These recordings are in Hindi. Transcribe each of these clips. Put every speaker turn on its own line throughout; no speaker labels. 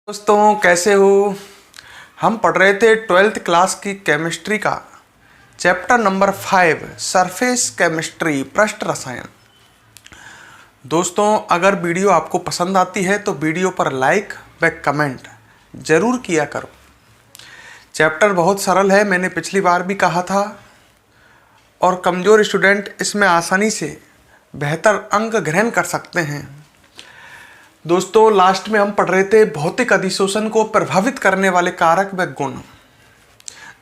दोस्तों कैसे हो। हम पढ़ रहे थे 12th क्लास की केमिस्ट्री का चैप्टर नंबर 5 सरफेस केमिस्ट्री पृष्ठ रसायन। दोस्तों अगर वीडियो आपको पसंद आती है तो वीडियो पर लाइक व कमेंट ज़रूर किया करो। चैप्टर बहुत सरल है, मैंने पिछली बार भी कहा था, और कमज़ोर स्टूडेंट इसमें आसानी से बेहतर अंक ग्रहण कर सकते हैं। दोस्तों लास्ट में हम पढ़ रहे थे भौतिक अधिशोषण को प्रभावित करने वाले कारक व गुण,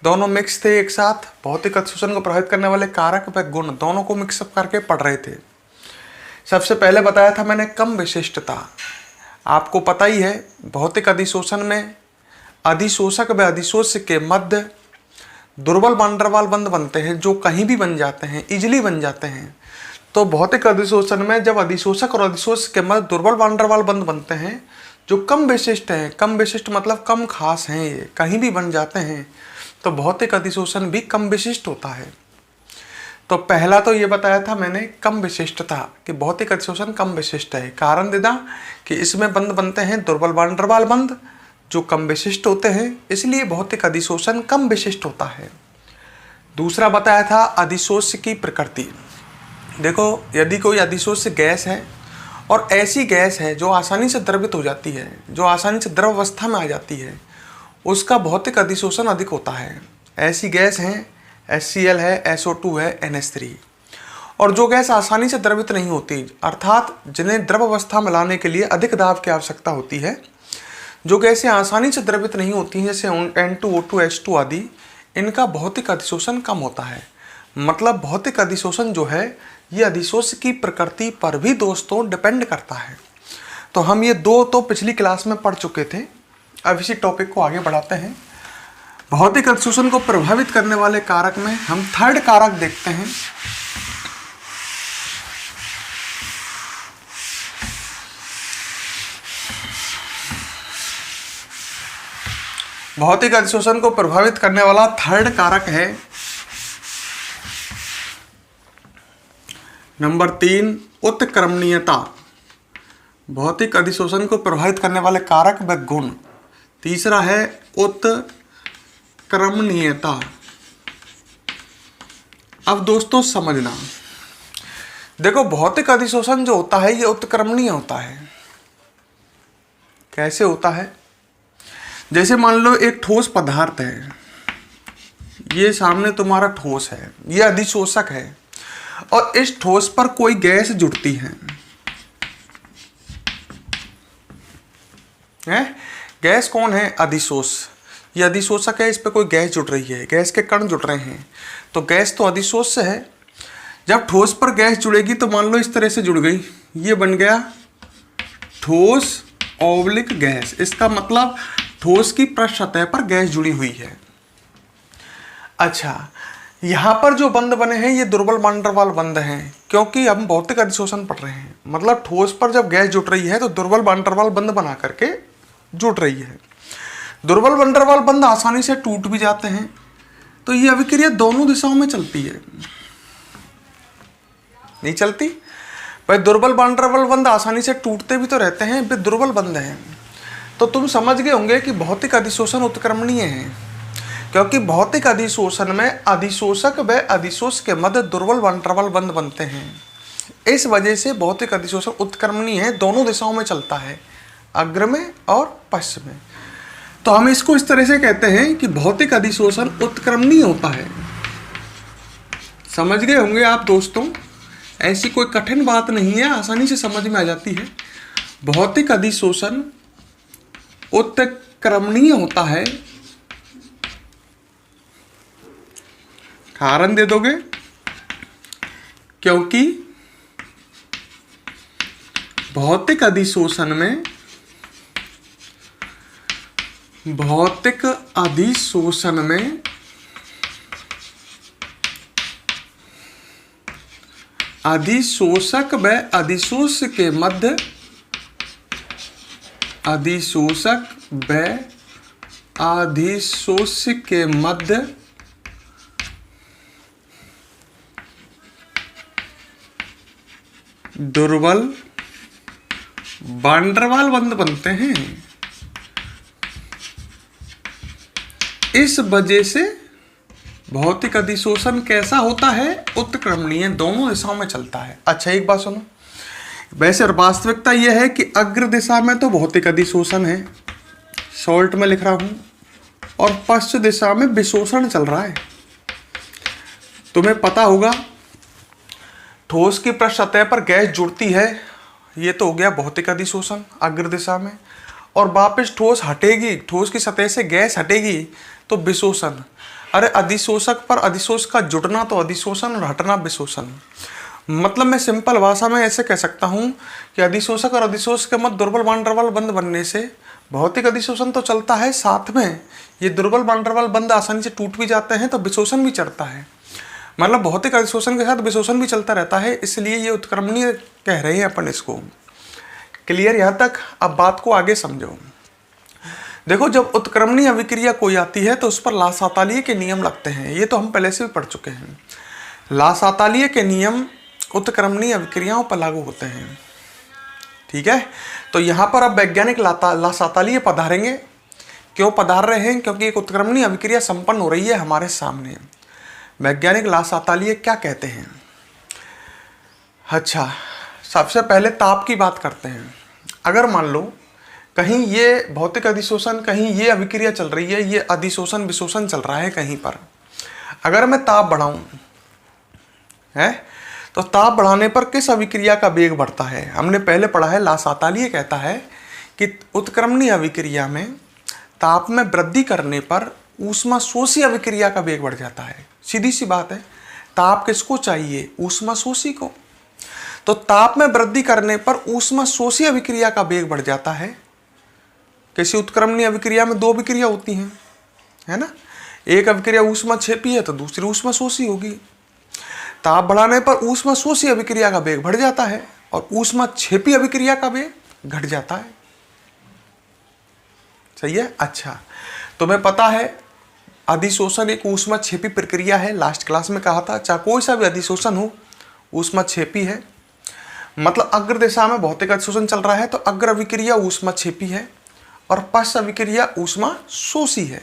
दोनों मिक्स थे एक साथ। भौतिक अधिशोषण को प्रभावित करने वाले कारक व गुण दोनों को मिक्सअप करके पढ़ रहे थे। सबसे पहले बताया था मैंने कम विशिष्टता। आपको पता ही है भौतिक अधिशोषण में अधिशोषक व अधिशोष्य के मध्य दुर्बल वान डेर वाल्स बंध बनते हैं, जो कहीं भी बन जाते हैं, इजिली बन जाते हैं। तो भौतिक अधिशोषण में जब अधिशोषक और अधिशोष्य के मध्य दुर्बल वान डेर वाल्स बंध बनते हैं जो कम विशिष्ट हैं, कम विशिष्ट मतलब कम खास हैं, ये कहीं भी बन जाते हैं, तो भौतिक अधिशोषण भी कम विशिष्ट होता है। तो पहला तो ये बताया था मैंने कम विशिष्टता कि भौतिक अधिशोषण कम विशिष्ट है। कारण देना कि इसमें बंध बनते हैं दुर्बल वान डेर वाल्स बंध जो कम विशिष्ट होते हैं, इसलिए भौतिक अधिशोषण कम विशिष्ट होता है। दूसरा बताया था अधिशोष्य की प्रकृति। देखो यदि कोई अधिशोष्य गैस है और ऐसी गैस है जो आसानी से द्रवित हो जाती है, जो आसानी से द्रव अवस्था में आ जाती है, उसका भौतिक अधिशोषण अधिक होता है। ऐसी गैस हैं HCl है, SO2 है, NH3। और जो गैस आसानी से द्रवित नहीं होती, अर्थात जिन्हें द्रव अवस्था में लाने के लिए अधिक दाब की आवश्यकता होती है, जो गैसें आसानी से द्रवित नहीं होती हैं जैसे N2O2 H2 आदि, इनका भौतिक अधिशोषण कम होता है। मतलब भौतिक अधिशोषण जो है ये अधिशोष्य की प्रकृति पर भी दोस्तों डिपेंड करता है। तो हम ये दो तो पिछली क्लास में पढ़ चुके थे। अब इसी टॉपिक को आगे बढ़ाते हैं। भौतिक अधिशोषण को प्रभावित करने वाले कारक में हम थर्ड कारक देखते हैं। भौतिक अधिशोषण को प्रभावित करने वाला थर्ड कारक है नंबर 3 उत्क्रमणीयता। भौतिक अधिशोषण को प्रभावित करने वाले कारक व गुण। तीसरा है उत्क्रमणीयता। अब दोस्तों समझना, देखो भौतिक अधिशोषण जो होता है ये उत्क्रमणीय होता है। कैसे होता है? जैसे मान लो एक ठोस पदार्थ है, ये सामने तुम्हारा ठोस है, ये अधिशोषक है, और इस ठोस पर कोई गैस जुड़ती है। गैस कौन है? अधिशोष। ये अधिशोषक है, इस पर कोई गैस जुड़ रही है, गैस के कण जुड़ रहे हैं, तो गैस तो अधिशोष से है। जब ठोस पर गैस जुड़ेगी तो मान लो इस तरह से जुड़ गई, ये बन गया ठोस ऑब्लिक गैस। इसका मतलब ठोस की पृष्ठ सतह पर गैस जुड़ी हुई है। अच्छा, यहाँ पर जो बंध बने हैं ये दुर्बल वान डेर वाल्स बंध हैं, क्योंकि हम भौतिक अधिशोषण पढ़ रहे हैं। मतलब ठोस पर जब गैस जुट रही है तो दुर्बल वान डेर वाल्स बंध बना करके जुट रही है। दुर्बल वान डेर वाल्स बंध आसानी से टूट भी जाते हैं, तो ये अभिक्रिया दोनों दिशाओं में चलती है। नहीं चलती भाई, दुर्बल वान डेर वाल्स बंध आसानी से टूटते भी तो रहते हैं, वे दुर्बल बंध हैं। तो तुम समझ गए होंगे कि भौतिक अधिशोषण उत्क्रमणीय है, क्योंकि भौतिक अधिशोषण में अधिशोषक व अधिशोष्य के मध्य दुर्बल वान डेर वाल्स बंध बनते हैं। इस वजह से भौतिक अधिशोषण उत्क्रमणीय है, दोनों दिशाओं में चलता है, अग्र में और पश्चिम में। तो हम इसको इस तरह से कहते हैं कि भौतिक अधिशोषण उत्क्रमणीय होता है। समझ गए होंगे आप दोस्तों, ऐसी कोई कठिन बात नहीं है, आसानी से समझ में आ जाती है। भौतिक अधिशोषण उत्क्रमणीय होता है। कारण दे दोगे? क्योंकि भौतिक अधिशोषण में अधिशोषक व अधिशोष्य के मध्य दुर्बल वान डेर वाल्स बंध बनते हैं। इस वजह से भौतिक अधिशोषण कैसा होता है? उत्क्रमणीय, दोनों दिशाओं में चलता है। अच्छा एक बात सुनो, वैसे वास्तविकता यह है कि अग्र दिशा में तो भौतिक अधिशोषण है, शॉर्ट में लिख रहा हूं, और पश्चिम दिशा में विशोषण चल रहा है। तुम्हें पता होगा ठोस की पृष्ठ सतह पर गैस जुड़ती है, ये तो हो गया भौतिक अधिशोषण अग्र दिशा में, और वापस ठोस हटेगी, ठोस की सतह से गैस हटेगी तो विशोषण। अरे अधिशोषक पर अधिशोषक का जुड़ना तो अधिशोषण और हटना विशोषण। मतलब मैं सिंपल भाषा में ऐसे कह सकता हूं कि अधिशोषक और अधिशोषक के मध्य दुर्बल वान der वाल्स बंध बनने से भौतिक अधिशोषण तो चलता है, साथ में ये दुर्बल वान der वाल्स बंध आसानी से टूट भी जाते हैं तो विशोषण भी चढ़ता है। मतलब भौतिक अधिशोषण के साथ विशोषण भी चलता रहता है, इसलिए ये उत्क्रमणीय कह रहे हैं अपन इसको। क्लियर यहाँ तक? अब बात को आगे समझो। देखो जब उत्क्रमणीय अभिक्रिया कोई आती है तो उस पर लासातालीय के नियम लगते हैं, ये तो हम पहले से भी पढ़ चुके हैं। लासातालीय के नियम उत्क्रमणीय अभिक्रियाओं पर लागू होते हैं। ठीक है, तो यहाँ पर अब वैज्ञानिक लासातालीय पधारेंगे। क्यों पधार रहे हैं? क्योंकि एक उत्क्रमणीय अभिक्रिया संपन्न हो रही है हमारे सामने। वैज्ञानिक लासातालीय क्या कहते हैं? अच्छा, सबसे पहले ताप की बात करते हैं। अगर मान लो कहीं ये भौतिक अधिशोषण, कहीं ये अभिक्रिया चल रही है, ये अधिशोषण विशोषण चल रहा है कहीं पर, अगर मैं ताप बढ़ाऊं है तो ताप बढ़ाने पर किस अभिक्रिया का वेग बढ़ता है? हमने पहले पढ़ा है, लासातालीय कहता है कि उत्क्रमणीय अभिक्रिया में ताप में वृद्धि करने पर ऊष्मा शोषी अभिक्रिया का वेग बढ़ जाता है। सीधी सी बात है, ताप किसको चाहिए? ऊष्मा शोषी को। तो ताप में वृद्धि करने पर ऊष्मा शोषी अभिक्रिया का वेग बढ़ जाता है। किसी उत्क्रमणीय अभिक्रिया में दो अभिक्रिया होती हैं, है ना? एक अभिक्रिया ऊष्मा क्षेपी है तो दूसरी ऊष्मा शोषी होगी। ताप बढ़ाने पर ऊष्मा शोषी अभिक्रिया का वेग बढ़ जाता है और ऊष्मा क्षेपी अभिक्रिया का वेग घट जाता है। सही है? अच्छा, तुम्हें पता है अधिशोषण एक ऊष्मा क्षेपी प्रक्रिया है। लास्ट क्लास में कहा था, चाहे कोई सा भी अधिशोषण हो ऊष्मा क्षेपी है। मतलब अग्र दिशा में भौतिक अधिशोषण चल रहा है तो अग्र अभिक्रिया ऊष्मा क्षेपी है और पश्च अभिक्रिया ऊष्मा शोषी है।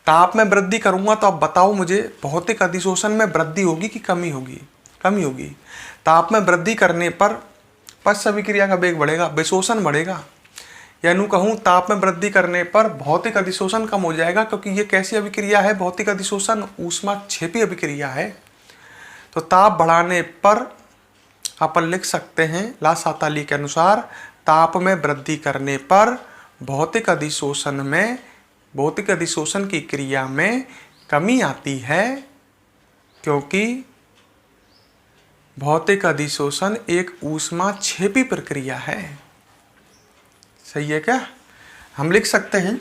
ताप में वृद्धि करूंगा तो अब बताओ मुझे, भौतिक अधिशोषण में वृद्धि होगी कि कमी होगी? कमी होगी। ताप में वृद्धि करने पर पश्च अभिक्रिया का वेग बढ़ेगा, विशोषण बढ़ेगा। या यूं कहूं, ताप में वृद्धि करने पर भौतिक अधिशोषण कम हो जाएगा, क्योंकि ये कैसी अभिक्रिया है? भौतिक अधिशोषण ऊष्मा क्षेपी अभिक्रिया है। तो ताप बढ़ाने पर अपन लिख सकते हैं लासाताली के अनुसार, ताप में वृद्धि करने पर भौतिक अधिशोषण की क्रिया में कमी आती है, क्योंकि भौतिक अधिशोषण एक ऊष्मा क्षेपी प्रक्रिया है। सही है क्या? हम लिख सकते हैं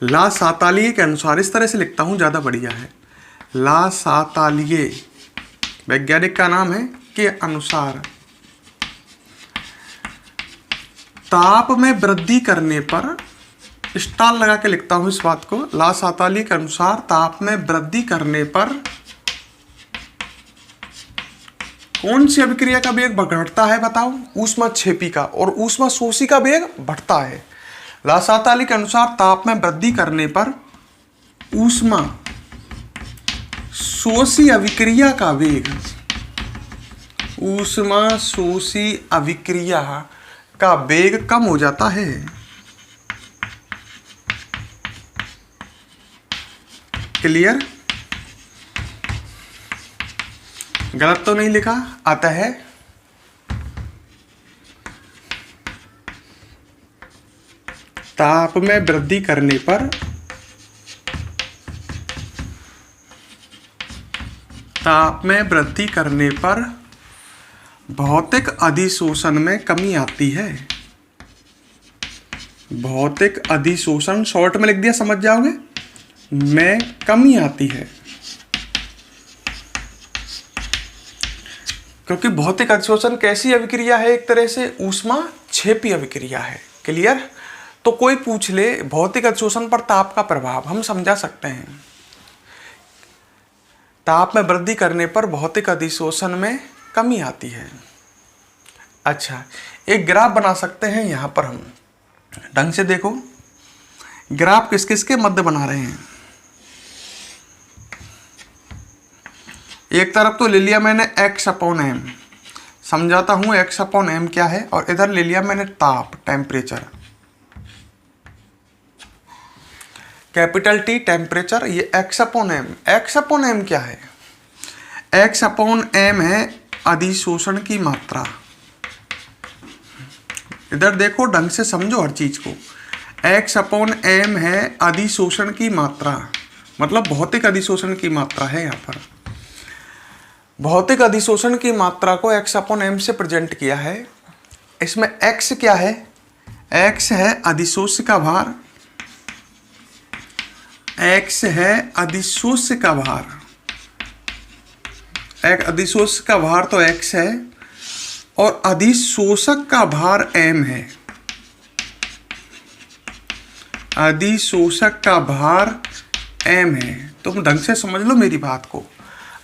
लासातालीय के अनुसार, इस तरह से लिखता हूं, ज्यादा बढ़िया है। लासातालीय वैज्ञानिक का नाम है, के अनुसार ताप में वृद्धि करने पर, स्टाल लगा के लिखता हूं इस बात को, लासातालीय के अनुसार ताप में वृद्धि करने पर कौन सी अभिक्रिया का वेग घटता है? बताओ। ऊष्मा क्षेपी का, और ऊष्मा शोषी का वेग बढ़ता है। लासाताली के अनुसार ताप में वृद्धि करने पर ऊष्मा शोषी अभिक्रिया का वेग, ऊष्मा शोषी अभिक्रिया का वेग कम हो जाता है। क्लियर? गलत तो नहीं लिखा? आता है ताप में वृद्धि करने पर, ताप में वृद्धि करने पर भौतिक अधिशोषण में कमी आती है। भौतिक अधिशोषण शॉर्ट में लिख दिया, समझ जाओगे, में कमी आती है, क्योंकि भौतिक अधिशोषण कैसी अभिक्रिया है? एक तरह से ऊष्मा क्षेपी अभिक्रिया है। क्लियर? तो कोई पूछ ले भौतिक अधिशोषण पर ताप का प्रभाव, हम समझा सकते हैं। ताप में वृद्धि करने पर भौतिक अधिशोषण में कमी आती है। अच्छा, एक ग्राफ बना सकते हैं यहां पर हम। ढंग से देखो, ग्राफ किस किस के मध्य बना रहे हैं। एक तरफ तो ले लिया मैंने x/m, समझाता हूं x/m क्या है, और इधर ले लिया मैंने ताप, टेम्परेचर, कैपिटल T टेम्परेचर, ये x/m। x/m क्या है? x/m है अधिशोषण की मात्रा। इधर देखो, ढंग से समझो हर चीज को। x/m है अधिशोषण की मात्रा, मतलब भौतिक अधिशोषण की मात्रा है। यहाँ पर भौतिक अधिशोषण की मात्रा को x/m से प्रेजेंट किया है। इसमें x क्या है? x है अधिशोष्य का भार, x है अधिशोष्य का भार, एक अधिशोष्य का भार तो x है, और अधिशोषक का भार m है। अधिशोषक का भार m है। तुम ढंग से समझ लो मेरी बात को।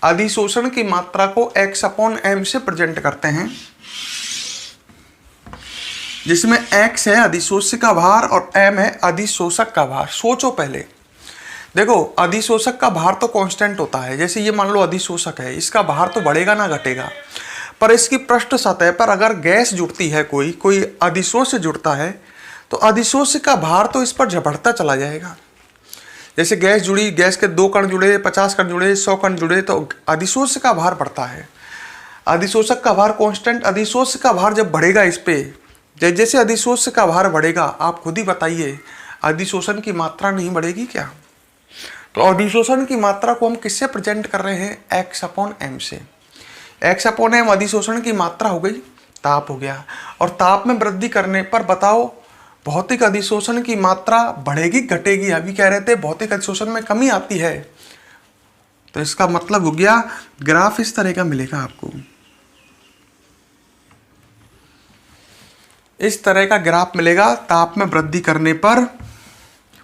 अधिशोषण की मात्रा को x/m से प्रेजेंट करते हैं, जिसमें x है अधिशोष्य का भार और m है अधिशोषक का भार। सोचो पहले, देखो अधिशोषक का भार तो कांस्टेंट होता है। जैसे ये मान लो अधिशोषक है, इसका भार तो बढ़ेगा ना घटेगा, पर इसकी पृष्ठ सतह पर अगर गैस जुड़ती है, कोई अधिशोष्य जुड़ता है, तो अधिशोष्य का भार तो इस पर झपटता चला जाएगा। जैसे गैस जुड़ी, गैस के 2 कण जुड़े, 50 कण जुड़े, 100 कण जुड़े, तो अधिशोष्य का भार बढ़ता है। अधिशोषक का भार कांस्टेंट, अधिशोष्य का भार जब बढ़ेगा इस पे, जैसे अधिशोष्य का भार बढ़ेगा, आप खुद ही बताइए अधिशोषण की मात्रा नहीं बढ़ेगी क्या? तो अधिशोषण की मात्रा को हम किससे प्रेजेंट कर रहे हैं? x/m से। x/m अधिशोषण की मात्रा हो गई, ताप हो गया। और ताप में वृद्धि करने पर बताओ भौतिक अधिशोषण की मात्रा बढ़ेगी घटेगी? अभी कह रहे थे भौतिक अधिशोषण में कमी आती है। तो इसका मतलब हो गया ग्राफ इस तरह का मिलेगा आपको। इस तरह का ग्राफ मिलेगा। ताप में वृद्धि करने पर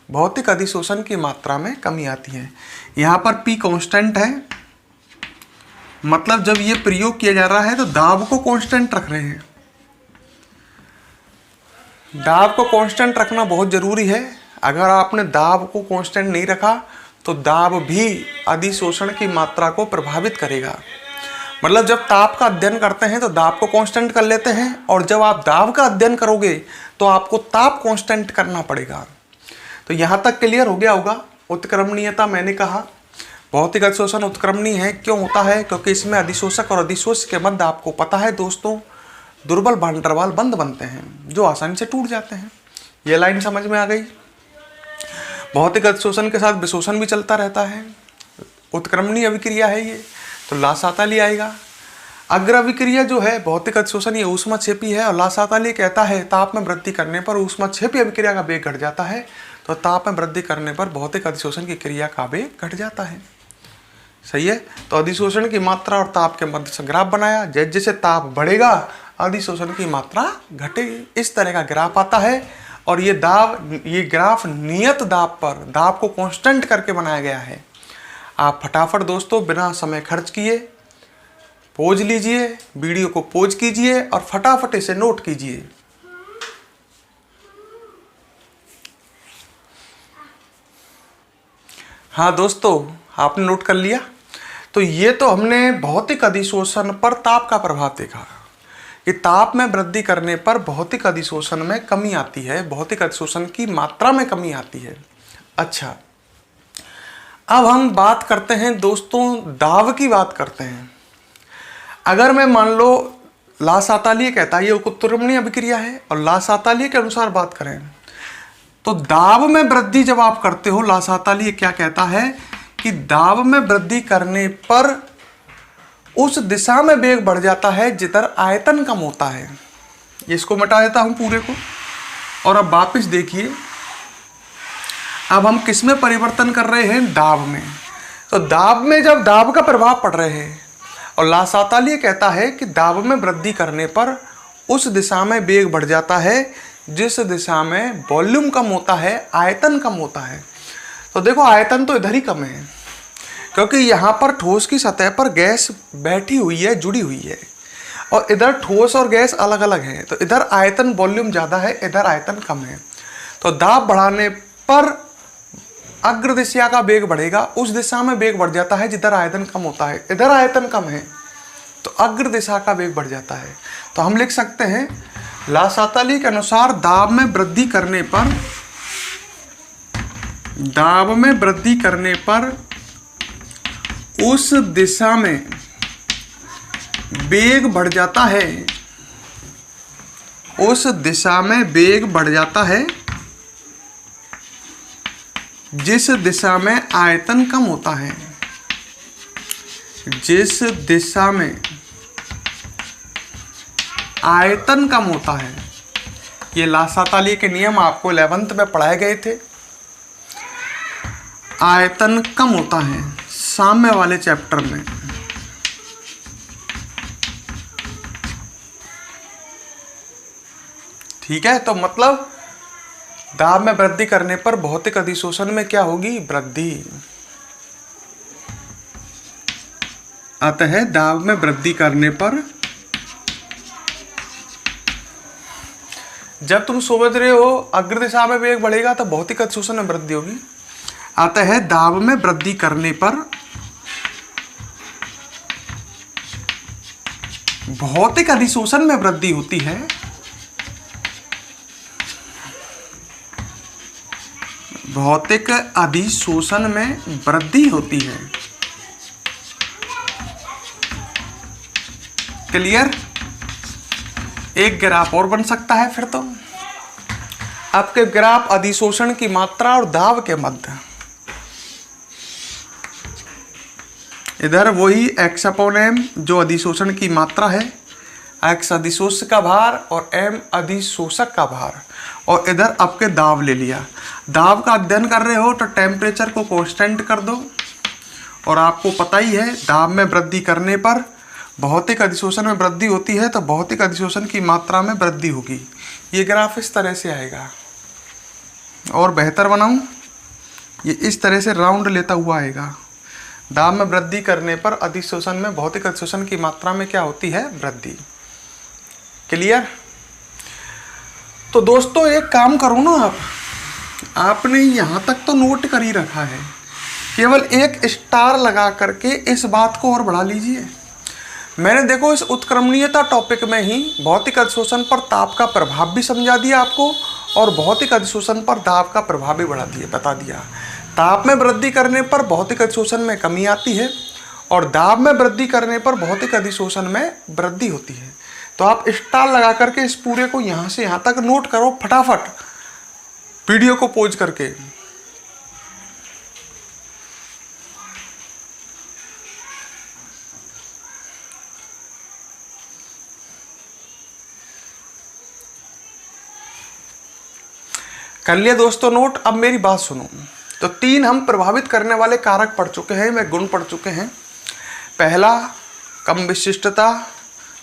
भौतिक अधिशोषण की मात्रा में कमी आती है। यहाँ पर P कांस्टेंट है, मतलब जब ये प्रयोग किया जा रहा है तो दाब को कांस्टेंट रख रहे हैं। दाब को कांस्टेंट रखना बहुत जरूरी है। अगर आपने दाब को कांस्टेंट नहीं रखा तो दाब भी अधिशोषण की मात्रा को प्रभावित करेगा। मतलब जब ताप का अध्ययन करते हैं तो दाब को कांस्टेंट कर लेते हैं, और जब आप दाब का अध्ययन करोगे तो आपको ताप कांस्टेंट करना पड़ेगा। तो यहाँ तक क्लियर हो गया होगा। उत्क्रमणीयता मैंने कहा भौतिक अधिशोषण उत्क्रमणीय है। क्यों होता है? क्योंकि इसमें अधिशोषक और अधिशोष्य के मध्य आपको पता है दोस्तों दुर्बल वान डेर वाल्स बंध बनते हैं जो आसानी से टूट जाते हैं। ये लाइन समझ में आ गई। भौतिक अधिशोषण के साथ विशोषण भी चलता रहता है। उत्क्रमणीय अभिक्रिया है ये, तो लासाताली आएगा। अग्र अभिक्रिया जो है भौतिक अधिशोषण ये ऊष्माक्षेपी है, और लासाताली कहता है ताप में वृद्धि करने पर ऊष्माक्षेपी अभिक्रिया का वेग घट जाता है, तो ताप में वृद्धि करने पर भौतिक अधिशोषण की क्रिया का वेग घट जाता है। सही है। तो अधिशोषण की मात्रा और ताप के मध्य से ग्राफ बनाया। जैसे जैसे ताप बढ़ेगा अधिशोषण की मात्रा घटेगी। इस तरह का ग्राफ आता है, और ये ग्राफ नियत दाब पर दाब को कांस्टेंट करके बनाया गया है। आप फटाफट दोस्तों बिना समय खर्च किए पोज लीजिए, वीडियो को पोज कीजिए और फटाफट इसे नोट कीजिए। हाँ दोस्तों, आपने नोट कर लिया। तो ये तो हमने भौतिक अधिशोषण पर ताप का प्रभाव देखा कि ताप में वृद्धि करने पर भौतिक अधिशोषण में कमी आती है, भौतिक अधिशोषण की मात्रा में कमी आती है। अच्छा, अब हम बात करते हैं दोस्तों दाब की बात करते हैं। अगर मैं मान लो लासातालीय कहता है ये उत्क्रमणीय अभिक्रिया है, और लासातालीय के अनुसार बात करें तो दाब में वृद्धि जब आप करते हो, लासातालीय क्या कहता है कि दाब में वृद्धि करने पर उस दिशा में वेग बढ़ जाता है जिधर आयतन कम होता है। इसको मिटा देता हूं पूरे को, और अब वापस देखिए अब हम किस में परिवर्तन कर रहे हैं? दाब में। तो दाब में जब दाब का प्रभाव पड़ रहे हैं, और लासातालीय कहता है कि दाब में वृद्धि करने पर उस दिशा में वेग बढ़ जाता है जिस दिशा में वॉल्यूम कम होता है, आयतन कम होता है। तो देखो आयतन तो इधर ही कम है, क्योंकि यहाँ पर ठोस की सतह पर गैस बैठी हुई है, जुड़ी हुई है, और इधर ठोस और गैस अलग अलग है। तो इधर आयतन वॉल्यूम ज़्यादा है, इधर आयतन कम है। तो दाब बढ़ाने पर अग्र दिशा का वेग बढ़ेगा, उस दिशा में वेग बढ़ जाता है जिधर आयतन कम होता है। इधर आयतन कम है तो अग्र दिशा का वेग बढ़ जाता है। तो हम लिख सकते हैं लासातली के अनुसार दाब में वृद्धि करने पर उस दिशा में वेग बढ़ जाता है, उस दिशा में वेग बढ़ जाता है जिस दिशा में आयतन कम होता है। जिस दिशा में आयतन कम होता है, ये लासातली के नियम आपको 11th में पढ़ाए गए थे। आयतन कम होता है साम्य वाले चैप्टर में। ठीक है, तो मतलब दाब में वृद्धि करने पर भौतिक अधिशोषण में क्या होगी? वृद्धि। अतः दाब में वृद्धि करने पर, जब तुम समझ रहे हो अग्र दिशा में वेग बढ़ेगा तो भौतिक अधिशोषण में वृद्धि होगी। अतः दाब में वृद्धि करने पर भौतिक अधिशोषण में वृद्धि होती है। भौतिक अधिशोषण में वृद्धि होती है। क्लियर? एक ग्राफ और बन सकता है फिर तो। आपके ग्राफ अधिशोषण की मात्रा और दाब के मध्य। इधर वही x/m जो अधिशोषण की मात्रा है, x अधिशोषक का भार और m अधिशोषक का भार, और इधर आपके दाब ले लिया। दाब का अध्ययन कर रहे हो तो टेम्परेचर को कांस्टेंट कर दो, और आपको पता ही है दाब में वृद्धि करने पर भौतिक अधिशोषण में वृद्धि होती है, तो भौतिक अधिशोषण की मात्रा में वृद्धि होगी। ये ग्राफ इस तरह से आएगा। और बेहतर बनाऊं, ये इस तरह से राउंड लेता हुआ आएगा। दाब में वृद्धि करने पर अधिशोषण में भौतिक अधिशोषण की मात्रा में क्या होती है? वृद्धि। क्लियर? तो दोस्तों एक काम करो ना, आपने यहाँ तक तो नोट कर ही रखा है, केवल एक स्टार लगा करके इस बात को और बढ़ा लीजिए। मैंने देखो इस उत्क्रमणीयता टॉपिक में ही भौतिक अधिशोषण पर ताप का प्रभाव भी समझा दिया आपको, और भौतिक अधिशोषण पर दाब का प्रभाव भी बता दिया। ताप में वृद्धि करने पर भौतिक अधिशोषण में कमी आती है, और दाब में वृद्धि करने पर भौतिक अधिशोषण में वृद्धि होती है। तो आप स्टार लगा करके इस पूरे को यहाँ से यहाँ तक नोट करो फटाफट, वीडियो को पॉज करके। कर लिया दोस्तों नोट? अब मेरी बात सुनो। तो 3 हम प्रभावित करने वाले कारक पढ़ चुके हैं, वे गुण पढ़ चुके हैं। पहला कम विशिष्टता,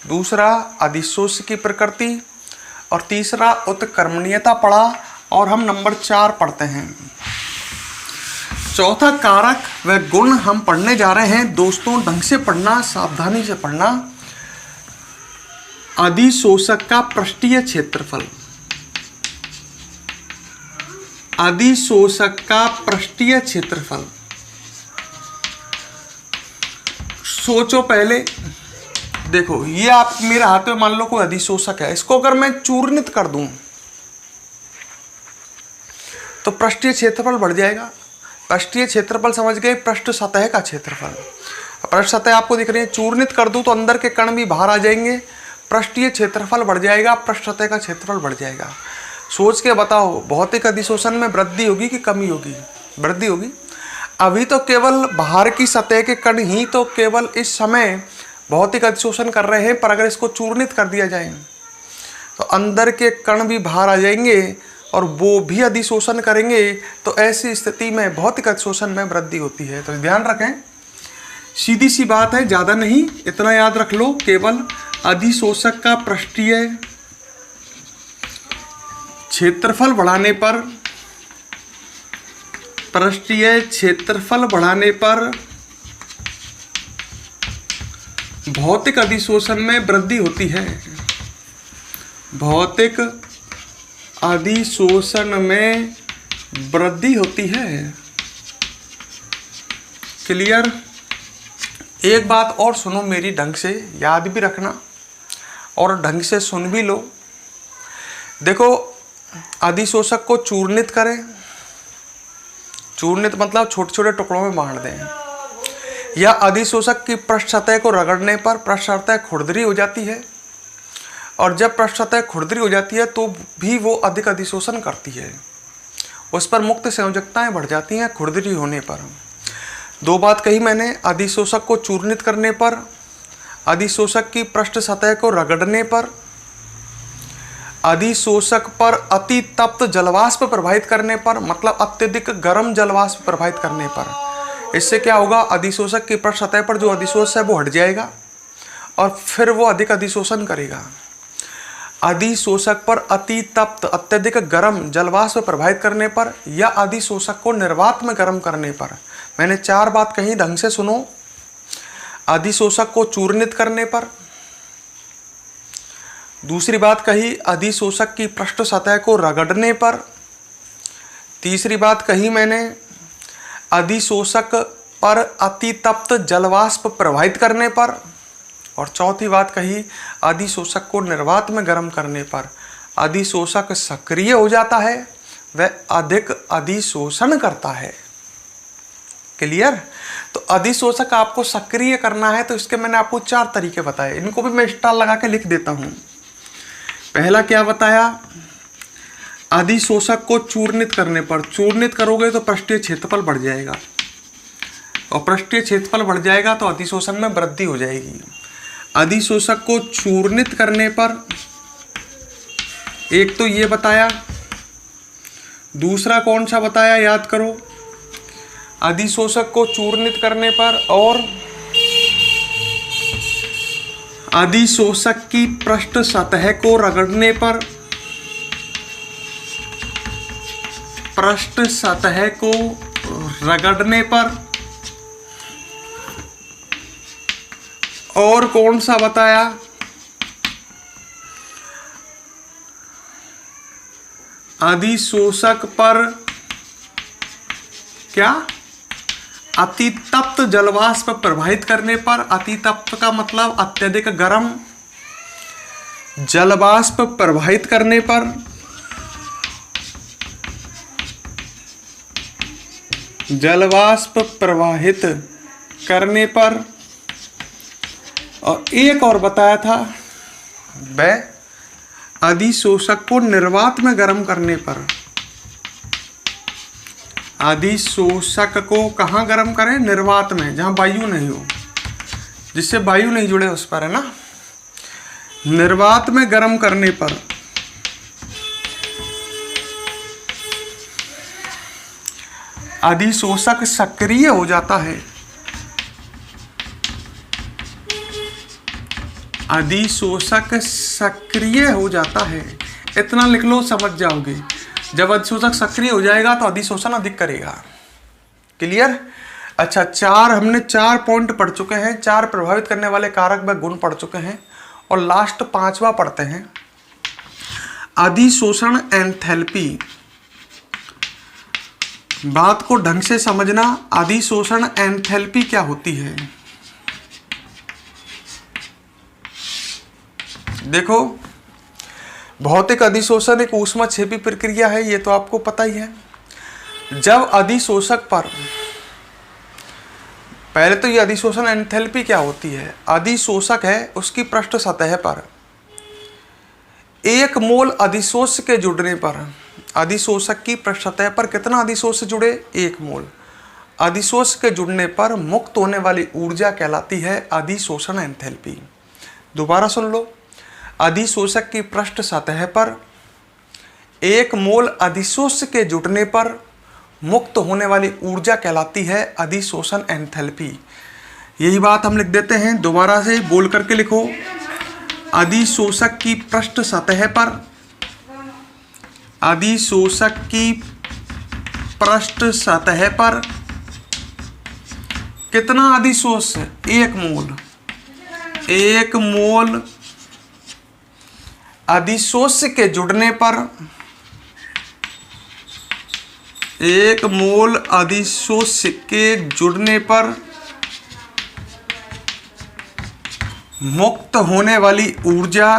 दूसरा अधिशोष की प्रकृति, और तीसरा उत्क्रमणीयता पढ़ा, और हम नंबर 4 पढ़ते हैं। चौथा कारक व गुण हम पढ़ने जा रहे हैं दोस्तों, ढंग से पढ़ना, सावधानी से पढ़ना। अधिशोषक का पृष्ठीय क्षेत्रफल। अधिशोषक का पृष्ठीय क्षेत्रफल। सोचो पहले, देखो ये आप मेरे हाथ में मान लो कोई अधिशोषक है, इसको अगर मैं चूर्णित कर दूं तो पृष्ठीय क्षेत्रफल बढ़ जाएगा। पृष्ठीय क्षेत्रफल समझ गए? पृष्ठ सतह का क्षेत्रफल। पृष्ठ सतह आपको दिख रही है, चूर्णित कर दूं तो अंदर के कण भी बाहर आ जाएंगे, पृष्ठीय क्षेत्रफल बढ़ जाएगा, पृष्ठ सतह का क्षेत्रफल बढ़ जाएगा। सोच के बताओ भौतिक अधिशोषण में वृद्धि होगी कि कमी होगी? वृद्धि होगी। अभी तो केवल बाहर की सतह के कण ही तो केवल इस समय भौतिक अधिशोषण कर रहे हैं, पर अगर इसको चूर्णित कर दिया जाए तो अंदर के कण भी बाहर आ जाएंगे और वो भी अधिशोषण करेंगे। तो ऐसी स्थिति में भौतिक अधिशोषण में वृद्धि होती है। तो ध्यान रखें, सीधी सी बात है, ज़्यादा नहीं, इतना याद रख लो, केवल अधिशोषक का पृष्ठीय क्षेत्रफल बढ़ाने पर, पृष्ठीय क्षेत्रफल बढ़ाने पर भौतिक अधिशोषण में वृद्धि होती है। भौतिक अधिशोषण में वृद्धि होती है। क्लियर? एक बात और सुनो मेरी, ढंग से याद भी रखना और ढंग से सुन भी लो। देखो, अधिशोषक को चूर्णित करें, चूर्णित मतलब छोटे छोटे टुकड़ों में बांट दें, या अधिशोषक की पृष्ठ सतह को रगड़ने पर पृष्ठ सतह खुरदरी हो जाती है, और जब पृष्ठ सतह खुरदरी हो जाती है तो भी वो अधिक अधिशोषण करती है, उस पर मुक्त संयोजकताएं बढ़ जाती हैं खुरदरी होने पर। दो बात कही मैंने, अधिशोषक को चूर्णित करने पर, अधिशोषक की पृष्ठ सतह को रगड़ने पर, अधिशोषक पर अति तप्त जलवाष्प प्रभावित करने पर, मतलब अत्यधिक गर्म जलवाष्प प्रभावित करने पर। इससे क्या होगा, अधिशोषक की पृष्ठ सतह पर जो अधिशोष है वो हट जाएगा और फिर वो अधिक अधिशोषण करेगा। अधिशोषक पर अति तप्त अत्यधिक गर्म जलवाष्प प्रभावित करने पर, या अधिशोषक को निर्वात में गर्म करने पर। मैंने 4 बात कही, ढंग से सुनो। अधिशोषक को चूर्णित करने पर, दूसरी बात कही अधिशोषक की पृष्ठ सतह को रगड़ने पर, तीसरी बात कही मैंने अधिशोषक पर अति तप्त जलवाष्प प्रभावित करने पर, और चौथी बात कही अधिशोषक को निर्वात में गर्म करने पर। अधिशोषक सक्रिय हो जाता है, वह अधिक अधिशोषण करता है। क्लियर? तो अधिशोषक आपको सक्रिय करना है तो इसके मैंने आपको 4 तरीके बताए, इनको भी मैं स्टार लगा के लिख देता हूं। पहला क्या बताया, अधिशोषक को चूर्णित करने पर, चूर्णित करोगे तो पृष्ठीय क्षेत्रफल बढ़ जाएगा, और पृष्ठीय क्षेत्रफल बढ़ जाएगा तो अधिशोषण में वृद्धि हो जाएगी। अधिशोषक को चूर्णित करने पर एक तो ये बताया, दूसरा कौन सा बताया याद करो, अधिशोषक को चूर्णित करने पर और अधिशोषक की पृष्ठ सतह को रगड़ने पर, पृष्ठ सतह को रगड़ने पर, और कौन सा बताया, अधिशोषक पर क्या, अति तप्त जलवाष्प प्रभावित करने पर। अति तप्त का मतलब अत्यधिक गर्म जलवाष्प प्रभावित करने पर, जलवाष्प प्रवाहित करने पर, और एक और बताया था वह अधिशोषक को निर्वात में गर्म करने पर। अधिशोषक को कहाँ गर्म करें, निर्वात में, जहाँ वायु नहीं हो, जिससे वायु नहीं जुड़े उस पर, है ना। निर्वात में गर्म करने पर अधिशोषक सक्रिय हो जाता है, अधिशोषक सक्रिय हो जाता है। इतना लिख लो, समझ जाओगे। जब अधिशोषक सक्रिय हो जाएगा तो अधिशोषण अधिक करेगा। क्लियर? अच्छा, हमने 4 पॉइंट पढ़ चुके हैं, 4 प्रभावित करने वाले कारक व गुण पढ़ चुके हैं, और लास्ट 5वां पढ़ते हैं, अधिशोषण एंथैल्पी। बात को ढंग से समझना, अधिशोषण एंथैल्पी क्या होती है। देखो, भौतिक अधिशोषण एक ऊष्माक्षेपी प्रक्रिया है, ये तो आपको पता ही है। जब अधिशोषक पर, पहले तो ये अधिशोषण एंथैल्पी क्या होती है। अधिशोषक है, उसकी पृष्ठ सतह पर 1 मोल अधिशोष के जुड़ने पर, अधिशोषक की पृष्ठ सतह पर कितना अधिशोष जुड़े, 1 मोल अधिशोष के जुड़ने पर मुक्त होने वाली ऊर्जा कहलाती है अधिशोषण एंथैल्पी। दोबारा सुन लो, अधिशोषक की पृष्ठ सतह पर 1 मोल अधिशोष के जुड़ने पर मुक्त होने वाली ऊर्जा कहलाती है अधिशोषण एंथैल्पी। यही बात हम लिख देते हैं, दोबारा से बोल करके लिखो। अधिशोषक की पृष्ठ सतह पर, अधिशोषक की पृष्ठ सतह पर कितना अधिशोष, 1 मोल, 1 मोल अधिशोष के जुड़ने पर 1 मोल अधिशोष्य के जुड़ने पर मुक्त होने वाली ऊर्जा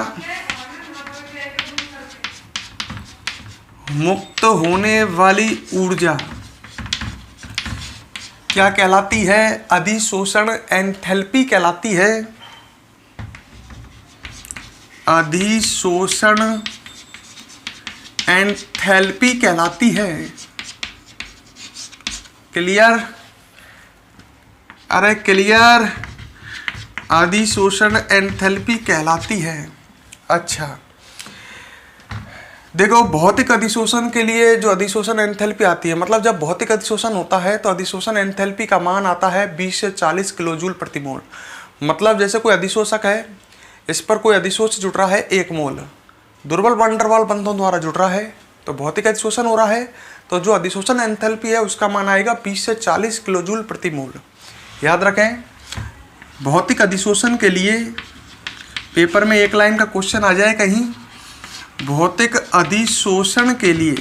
क्या कहलाती है? अधिशोषण एंथैल्पी कहलाती है। अधिशोषण एंथैल्पी कहलाती है। क्लियर? अरे क्लियर, अधिशोषण एंथैल्पी कहलाती है। अच्छा देखो, भौतिक अधिशोषण के लिए जो अधिशोषण एंथैल्पी आती है, मतलब जब भौतिक अधिशोषण होता है तो अधिशोषण एंथैल्पी का मान आता है 20 से 40 किलो जूल प्रति मोल। मतलब जैसे कोई अधिशोषक है, इस पर कोई अधिशोष जुड़ रहा है 1 मोल, दुर्बल वैन डर वाल्स बंधों द्वारा जुड़ रहा है, तो भौतिक अधिशोषण हो रहा है, तो जो अधिशोषण एंथैल्पी है उसका मान आएगा 20 से 40 किलो जूल प्रति मोल। याद रखें, भौतिक अधिशोषण के लिए पेपर में एक लाइन का क्वेश्चन आ जाए कहीं, भौतिक अधिशोषण के लिए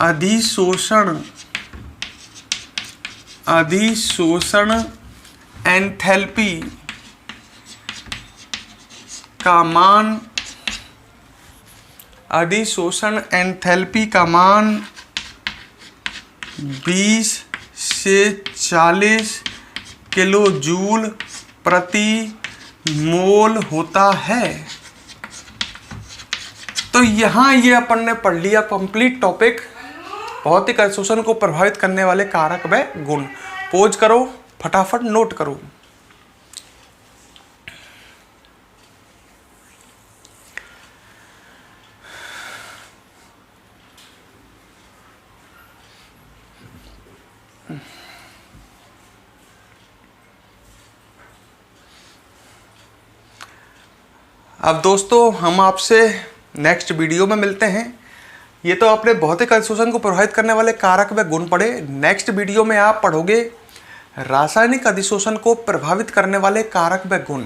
अधिशोषण एंथैल्पी का मान 20 से 40 किलो जूल प्रति मोल होता है। तो यहाँ ये अपन ने पढ़ लिया कंप्लीट टॉपिक, भौतिक अधिशोषण को प्रभावित करने वाले कारक व गुण। पोज करो, फटाफट नोट करो। अब दोस्तों, हम आपसे नेक्स्ट वीडियो में मिलते हैं। ये तो अपने भौतिक अधिशोषण को प्रभावित करने वाले कारक व गुण पढ़े। नेक्स्ट वीडियो में आप पढ़ोगे रासायनिक अधिशोषण को प्रभावित करने वाले कारक व गुण।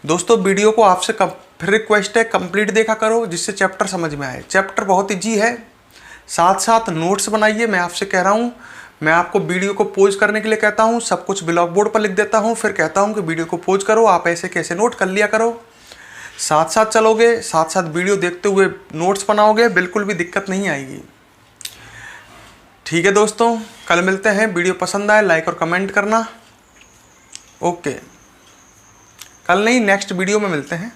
दोस्तों, वीडियो को आपसे फिर रिक्वेस्ट है, कंप्लीट देखा करो जिससे चैप्टर समझ में आए। चैप्टर बहुत ईजी है, साथ साथ नोट्स बनाइए। मैं आपसे कह रहा हूँ, मैं आपको वीडियो को पोज करने के लिए कहता हूँ, सब कुछ ब्लॉक बोर्ड पर लिख देता हूँ, फिर कहता हूँ कि वीडियो को पोज करो, आप ऐसे कैसे नोट कर लिया करो। साथ साथ चलोगे, साथ साथ वीडियो देखते हुए नोट्स बनाओगे, बिल्कुल भी दिक्कत नहीं आएगी। ठीक है दोस्तों, कल मिलते हैं। वीडियो पसंद आए लाइक और कमेंट करना। ओके, कल नहीं, नेक्स्ट वीडियो में मिलते हैं।